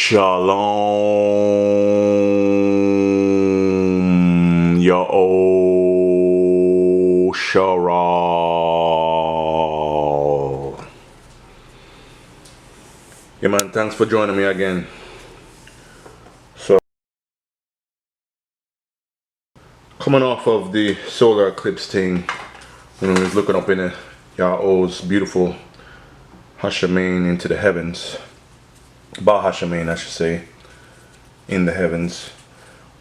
Shalom, O Israel. Yeah, man, thanks for joining me again. So, coming off of the solar eclipse thing, when we was looking up in Yahweh's beautiful Hashemain into the heavens, Ba Hashemain, I should say, in the heavens,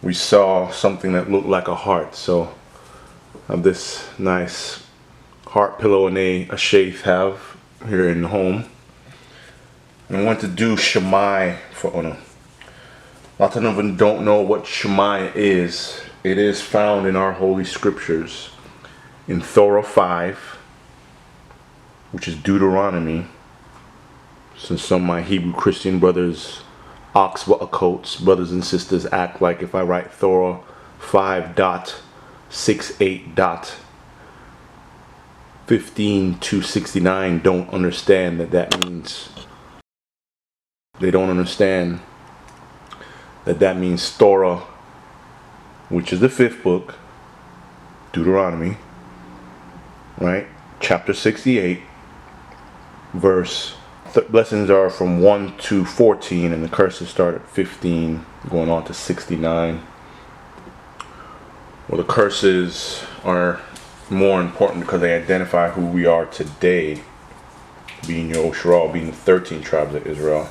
we saw something that looked like a heart. So I have this nice heart pillow Anay ayshs have here in the home. And I want to do Shami for Una. A lot of them don't know what Shami is. It is found in our holy scriptures in Torah 5, which is Deuteronomy. Since some of my Hebrew-Christian brothers, oxcoats, brothers and sisters, act like if I write Torah 5.68.15 to 69 don't understand that means. They don't understand that means Torah, which is the 5th book, Deuteronomy, right? Chapter 68, verse. Blessings are from 1 to 14, and the curses start at 15, going on to 69. Well, the curses are more important because they identify who we are today, being O Israel, being the 13 tribes of Israel.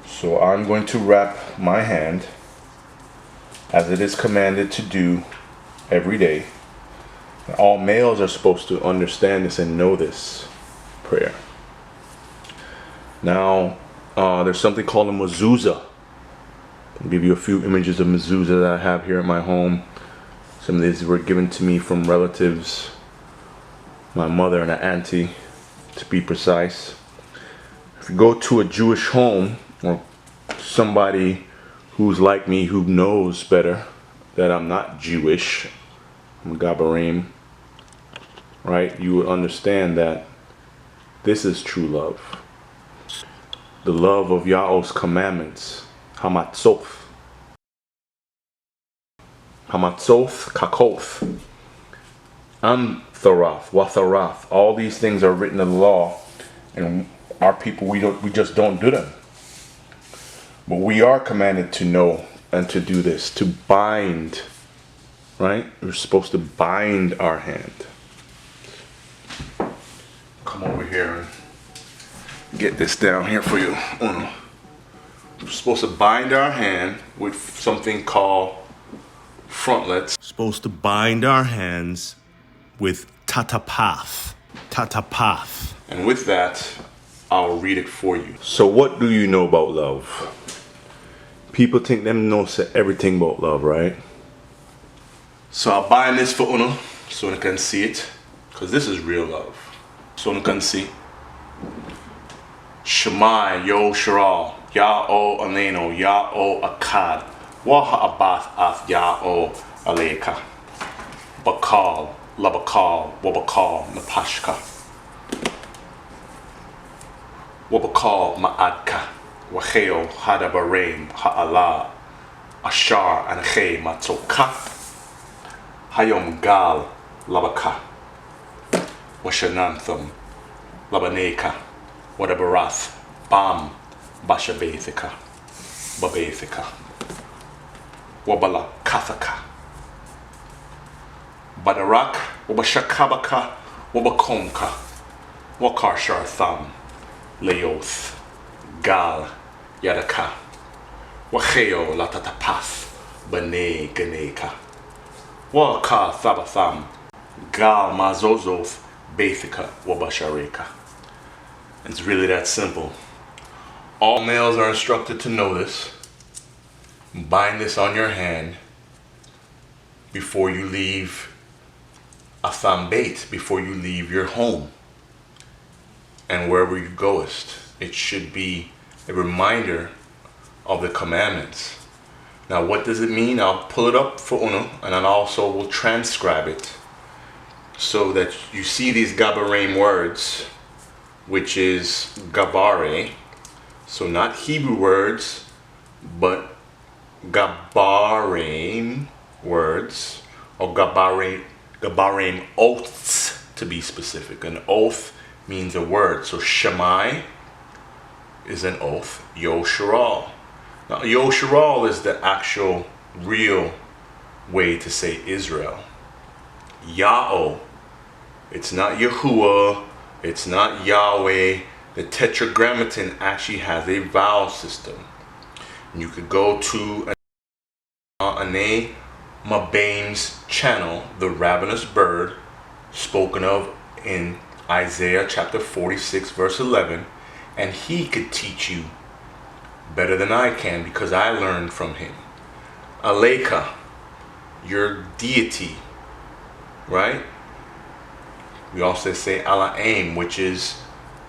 So I'm going to wrap my hand, as it is commanded to do every day. All males are supposed to understand this and know this prayer. Now, there's something called a mezuzah. I'll give you a few images of mezuzah that I have here at my home. Some of these were given to me from relatives, my mother and an auntie, to be precise. If you go to a Jewish home, or somebody who's like me, who knows better that I'm not Jewish, I'm Ghabaray, right? You will understand that this is true love. The love of Yahweh's commandments. Hamatzoth. Hamatzoth, kakoth. Amtharath, watharath. All these things are written in the law, and our people, we just don't do them. But we are commanded to know and to do this, to bind, right? We're supposed to bind our hand. Come over here and get this down here for you. We're supposed to bind our hand with something called frontlets. Supposed to bind our hands with Tatapath. Tatapath. And with that, I'll read it for you. So what do you know about love? People think them know everything about love, right? So I'll bind this for Una so you can see it, because this is real love. So you can see. Shami O Israel, O Anay, O Akkad, Ha'abath Ath O Aleka, Bakal, Labakal, Wabakal, Napashka, Wabakal, Ma'adka, Wacheo, Hadabarim, Ha'ala, Ashar, Anay, Matzoka, Hayom Gal, Labaka, Washanantham, Labaneka, Wadabarath, Bam, Bashabethika, Babethika, Wabala Kathaka, Badarak, Wabashakabaka, Wabakomka, Wakarshar Tham, Leoth, Gal, Yadaka, Wacheo la Tatapath, Bane Ganeka, Waka Thabatham, Gal Mazozoth, Bethika, Wabashareka. It's really that simple. All males are instructed to know this. Bind this on your hand before you leave a beit, before you leave your home. And wherever you goest, it should be a reminder of the commandments. Now, what does it mean? I'll pull it up for Una, and I also will transcribe it so that you see these Ghabaray words, which is Ghabaray. So not Hebrew words, but Ghabaray words, or Ghabaray oaths to be specific. An oath means a word. So Shami is an oath. O Israel. Now O Israel is the actual real way to say Israel. Yahweh, it's not Yahuwah, it's not Yahweh. The Tetragrammaton actually has a vowel system. And you could go to Anay Ghabaraym's channel, the ravenous bird, spoken of in Isaiah chapter 46 verse 11, and he could teach you better than I can because I learned from him. Aleka, your deity, right? We also say Elohim, which is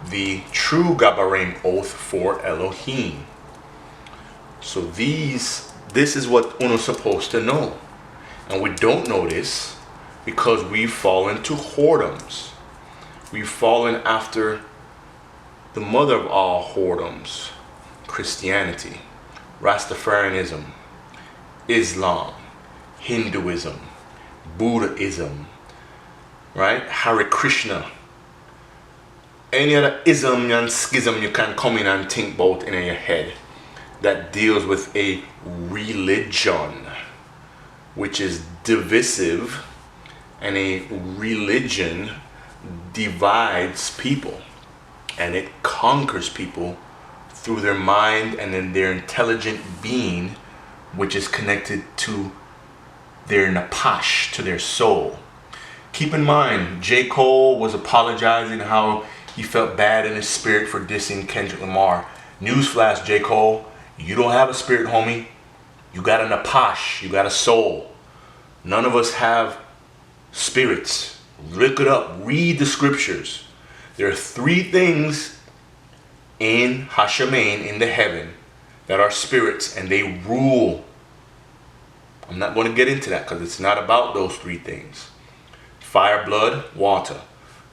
the true Ghabaraym oath for Elohim. So this is what uno's supposed to know. And we don't know this because we've fallen to whoredoms. We've fallen after the mother of all whoredoms, Christianity, Rastafarianism, Islam, Hinduism, Buddhism, right? Hare Krishna. Any other ism and schism you can come in and think about in your head that deals with a religion, which is divisive, and a religion divides people and it conquers people through their mind and then their intelligent being, which is connected to their napash, to their soul. Keep in mind, J. Cole was apologizing how he felt bad in his spirit for dissing Kendrick Lamar. Newsflash, J. Cole, you don't have a spirit, homie. You got a napash, you got a soul. None of us have spirits. Look it up, read the scriptures. There are 3 things in Hashemayim, in the heaven, that are spirits, and they rule. I'm not going to get into that because it's not about those 3 things. Fire, blood, water,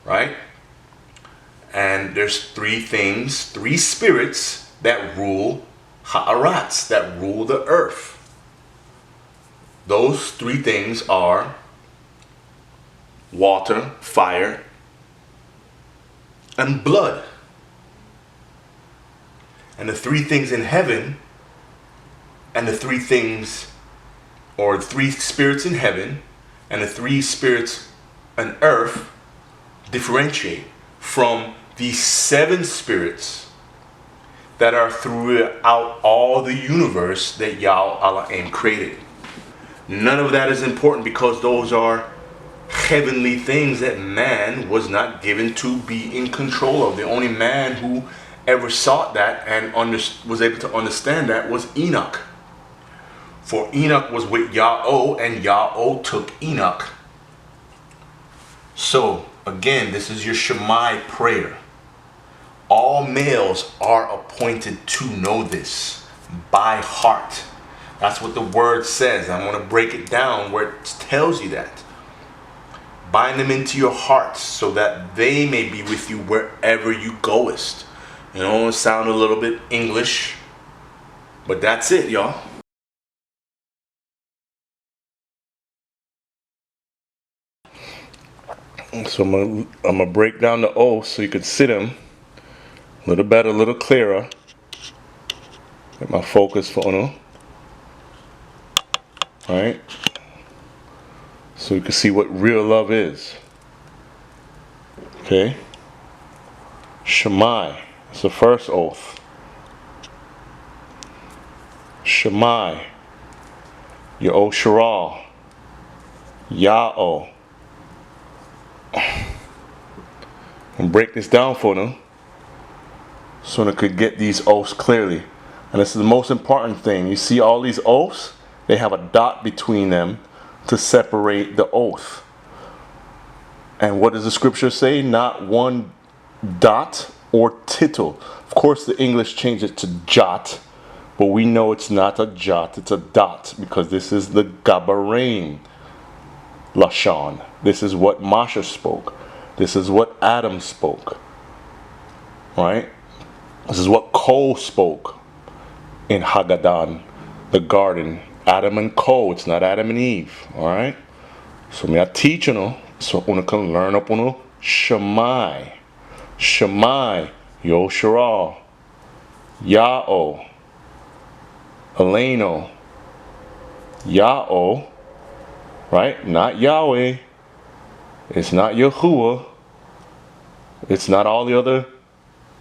right? And there's 3 things, 3 spirits that rule Ha'arats, that rule the earth. Those 3 things are water, fire, and blood. And the 3 things in heaven, and the 3 things, or 3 spirits in heaven, and the 3 spirits on earth differentiate from the 7 spirits that are throughout all the universe that Yah Elohim created. None of that is important because those are heavenly things that man was not given to be in control of. The only man who ever sought that and was able to understand that was Enoch. For Enoch was with Yahweh, and Yahweh took Enoch. So again, this is your Shemai prayer. All males are appointed to know this by heart. That's what the word says. I'm going to break it down where it tells you that. Bind them into your hearts so that they may be with you wherever you goest. You know, it sounds a little bit English, but that's it, y'all. So I'm gonna break down the oath so you could see them a little better, a little clearer. Get my focus for Uno. Alright? So you can see what real love is. Okay? Shemai. It's the first oath. Shemai. O Israel. Yahweh. And break this down for them so they could get these oaths clearly. And this is the most important thing. You see all these oaths, they have a dot between them to separate the oath. And what does the scripture say? Not one dot or tittle. Of course the English changed it to jot, but we know it's not a jot, it's a dot, because this is the Ghabaray Lashon. This is what Masha spoke. This is what Adam spoke. Right? This is what Cole spoke in Haggadah, the garden. Adam and Cole, it's not Adam and Eve, alright? So me I teach you, so you can learn up on Shemai. Shemai, Yo Shiral, Ya'o, Eleno, Ya'o, right? Not Yahweh. It's not Yahuwah. It's not all the other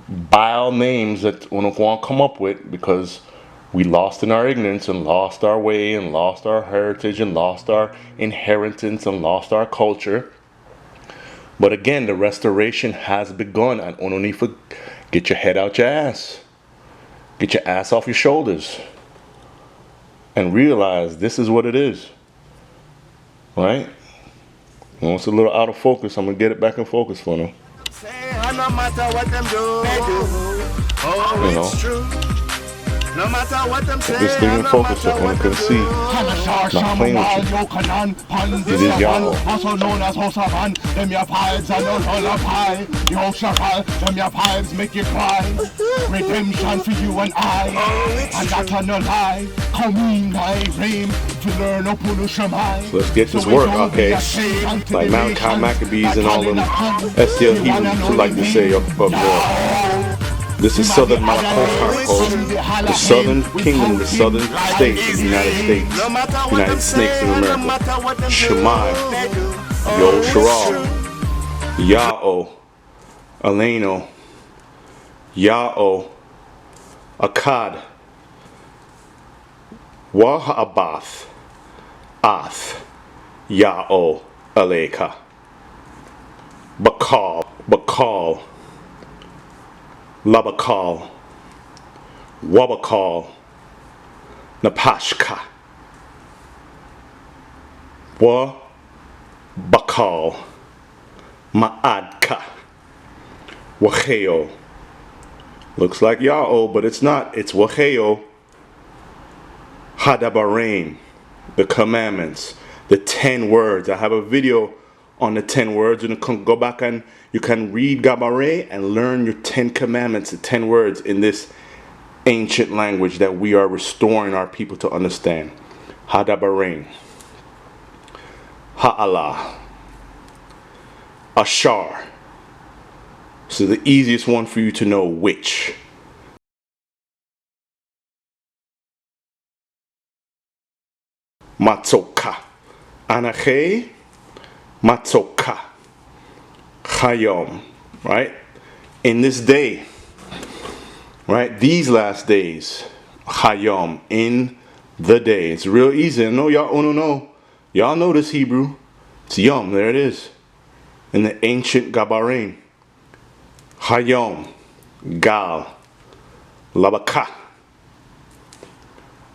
Baal names that we want to come up with, because we lost in our ignorance and lost our way and lost our heritage and lost our inheritance and lost our culture. But again, the restoration has begun, and you don't need to get your head out your ass. Get your ass off your shoulders and realize this is what it is. Right? Well, it's a little out of focus. I'm going to get it back in focus for them. No matter what them do, You know, no matter what them say, this thing in focus so one can see. Not playing with you. It is Yahweh. Also known as Hosavan, them your pipes and no lullaby. Yo Shakal, them your pipes make you cry. Redemption for you and I, and that's no lie. Come in, I reign to learn Opulu Shemai. So let's get this work, okay? Like Malachi Maccabees and all them STL Hebrews who like to say up this is Southern Malachi, the Southern Kingdom, the Southern States of the United States, United Snakes of America. Shemai, Yo Shiral, Ya'o, Eleno, Ya'o, Akkad, Waha'abath, Ath, Ya'o, Aleka, Bakal, Labakal, Wabakal, Napashka, Bakal, Ma'adka, Waheo. Looks like Ya'o, but it's not. It's Waheo. Hadabarim, the commandments, the 10 words. I have a video on the 10 words. You can go back and you can read Ghabaray and learn your 10 commandments, the 10 words in this ancient language that we are restoring our people to understand. Hadabarim, Ha'ala, Ashar. So the easiest one for you to know which. Matzoka, Anay, Matzoka, Chayom, right? In this day, right? These last days, Chayom, in the day. It's real easy. I know y'all know. Y'all know this Hebrew. It's Yom, there it is. In the ancient Ghabaray. Chayom, Gal, Labaka,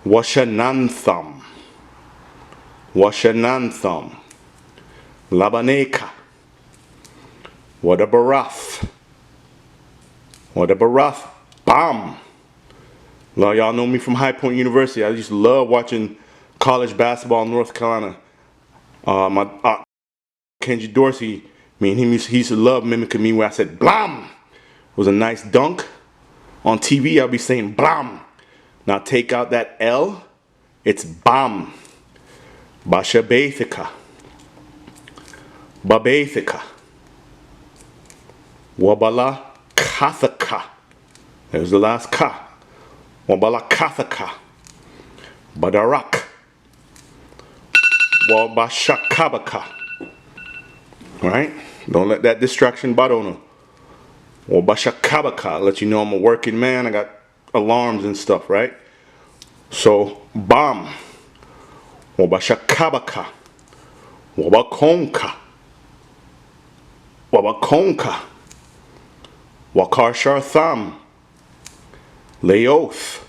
Washanantham, Labaneka, Wadabarath, Bam. Now y'all know me from High Point University. I used to love watching college basketball in North Carolina. My aunt, Kenji Dorsey, me and him he used to love mimicking me where I said blam. It was a nice dunk. On TV I'll be saying blam. Now take out that L, it's bam. Bashabathika, Babathika, Wabala Kathaka. There's the last Ka. Wabala Kathaka, Badarak, Wabashakabaka. Right? Don't let that distraction bother you. Wabashakabaka. Let you know I'm a working man. I got alarms and stuff, right? So, bam. Wabashakabaka, Wabakonka, Wakar Tham, Leoth,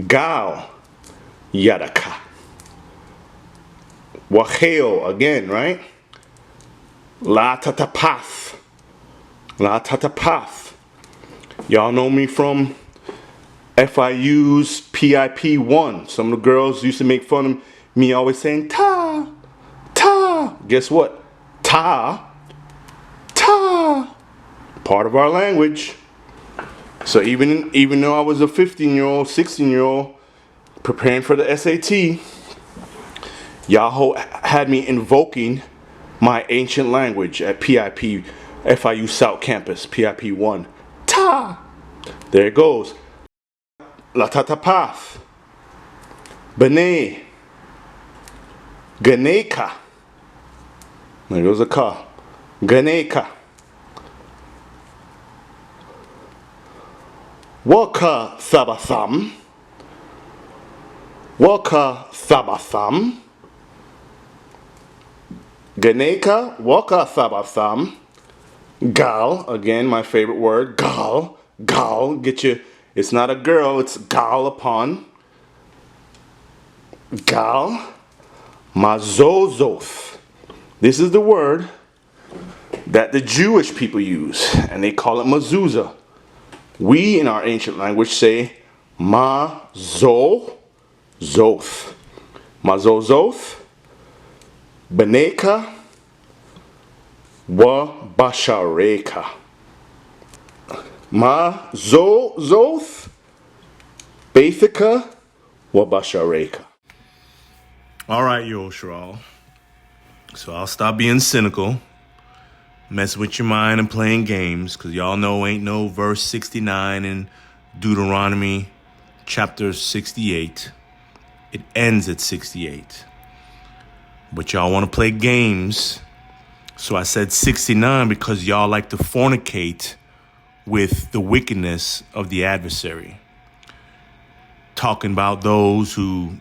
Gal, Yadaka, Waheo, again, right? La Tatapath. Y'all know me from FIU's PIP1. Some of the girls used to make fun of me always saying ta. Guess what? Ta. Part of our language. So even though I was a 15-year-old, 16-year-old preparing for the SAT, Yahoo had me invoking my ancient language at PIP, FIU South Campus, PIP 1. Ta! There it goes. La Tatapath. B'nai. Ganeka. There goes a ka. Ganeka. Waka Thabatham. Waka Thabatham. Ganeka, Waka Thabatham. Gal, again my favorite word, gal. Gal, get you, it's not a girl, it's gal upon. Gal. Mazozoth. This is the word that the Jewish people use, and they call it mezuzah. We in our ancient language say mazozoth. Mazozoth. Beneka wa bashareka. Mazozoth. Bethika wa bashareka. All right, yo, Israel. So I'll stop being cynical, mess with your mind and playing games, because y'all know ain't no verse 69 in Deuteronomy chapter 68. It ends at 68. But y'all want to play games. So I said 69 because y'all like to fornicate with the wickedness of the adversary. Talking about those who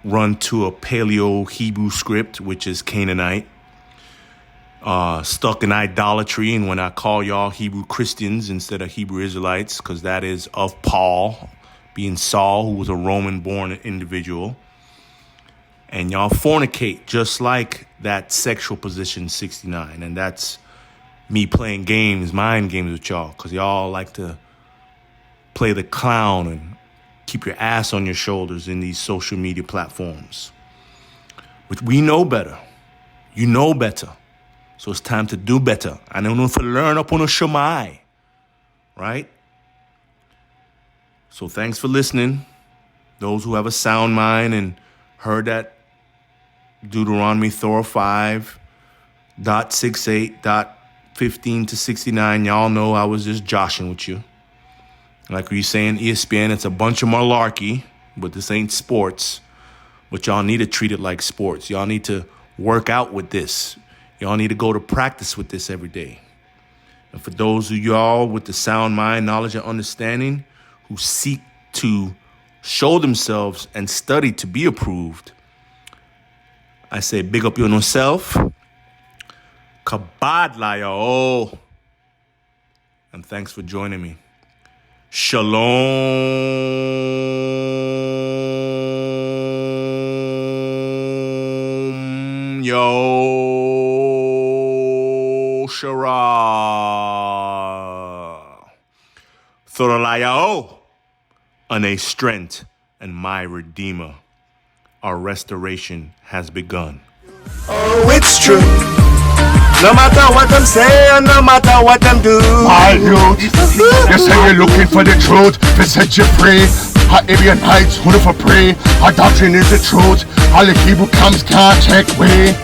run to a Paleo-Hebrew script, which is Canaanite, stuck in idolatry. And when I call y'all Hebrew Christians instead of Hebrew-Israelites, because that is of Paul, being Saul, who was a Roman-born individual. And y'all fornicate just like that sexual position 69. And that's me playing games, mind games with y'all, because y'all like to play the clown and keep your ass on your shoulders in these social media platforms. But we know better. You know better. So it's time to do better. I don't know if you learn up on a Shami, right? So thanks for listening. Those who have a sound mind and heard that Deuteronomy 4:5.68.15 to 69, y'all know I was just joshing with you. Like we saying, ESPN, it's a bunch of malarkey, but this ain't sports. But y'all need to treat it like sports. Y'all need to work out with this. Y'all need to go to practice with this every day. And for those of y'all with the sound mind, knowledge, and understanding who seek to show themselves and study to be approved, I say big up yourself. Kabad la yo. And thanks for joining me. Shalom, yo, Shara. Thoralayao, Anay strength and my Redeemer. Our restoration has begun. Oh, it's true. No matter what them say and no matter what them do. My youth, you say you're looking for the truth, to set you free. Our Ebionites, who for pray. Our doctrine is the truth. All the Hebrew camps can't take way.